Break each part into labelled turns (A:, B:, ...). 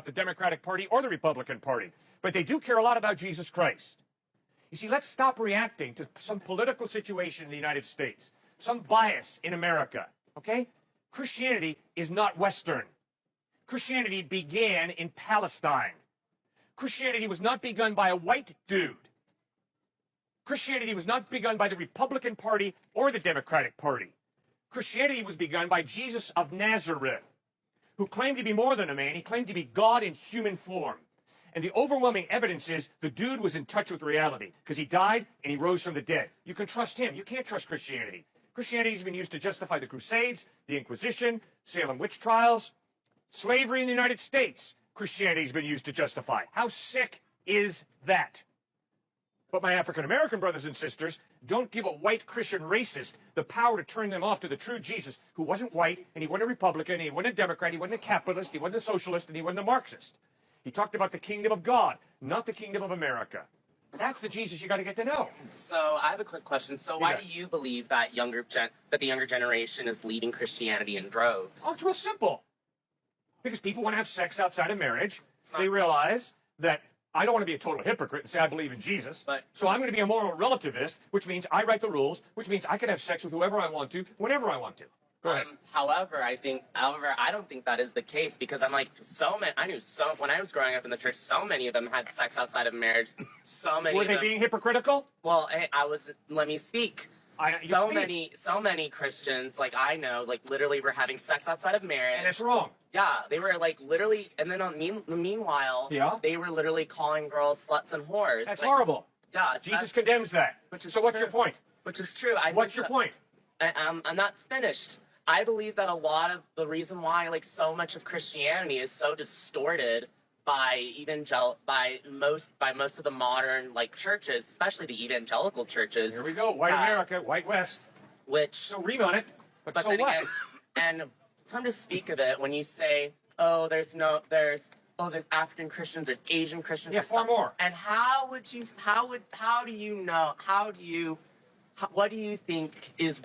A: the Democratic Party or the Republican Party, but they do care a lot about Jesus Christ. You see, let's stop reacting to some political situation in the United States, some bias in America, okay? Christianity is not Western. Christianity began in Palestine. Christianity was not begun by a white dude. Christianity was not begun by the Republican Party or the Democratic Party. Christianity was begun by Jesus of Nazareth, who claimed to be more than a man. He claimed to be God in human form. And the overwhelming evidence is the dude was in touch with reality because he died and he rose from the dead. You can trust him. You can't trust Christianity. Christianity has been used to justify the Crusades, the Inquisition, Salem witch trials, slavery in the United States. Christianity has been used to justify. How sick is that? But my African-American brothers and sisters, don't give a white Christian racist the power to turn them off to the true Jesus, who wasn't white, and he wasn't a Republican, and he wasn't a Democrat, he wasn't a capitalist, he wasn't a socialist, and he wasn't a Marxist. He talked about the kingdom of God, not the kingdom of America. That's the Jesus you got to get to know.
B: So I have a quick question. So why do you believe that the younger generation is leaving Christianity in droves?
A: Oh, it's real simple. Because people want to have sex outside of marriage. They realize that I don't want to be a total hypocrite and say I believe in Jesus. So I'm going to be a moral relativist, which means I write the rules, which means I can have sex with whoever I want to, whenever I want to. Go ahead.
B: However, I don't think that is the case because I'm like, when I was growing up in the church, so many of them had sex outside of marriage. So many
A: Were they being hypocritical?
B: Well, let me speak. So many Christians, like I know, like literally were having sex outside of marriage.
A: And it's wrong.
B: Yeah, they were like literally, and then meanwhile, they were literally calling girls sluts and whores.
A: That's horrible.
B: Yeah,
A: Jesus condemns that. So what's your point?
B: Which is true.
A: What's your point?
B: I'm not finished. I believe that a lot of the reason why, like, so much of Christianity is so distorted by most of the modern like churches, especially the evangelical churches.
A: Here we go, white America, white West. So ream on it. But so what?
B: Again, and come to speak of it, when you say, there's African Christians, there's Asian Christians,
A: yeah, far more.
B: And what do you think is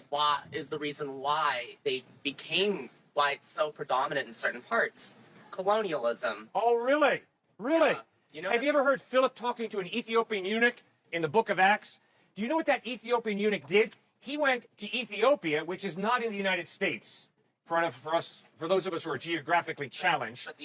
B: the reason why it's so predominant in certain parts? Colonialism.
A: Oh, really? Really?
B: Have
A: you ever heard Philip talking to an Ethiopian eunuch in the book of Acts? Do you know what that Ethiopian eunuch did? He went to Ethiopia, which is not in the United States. For those of us who are geographically challenged.
B: But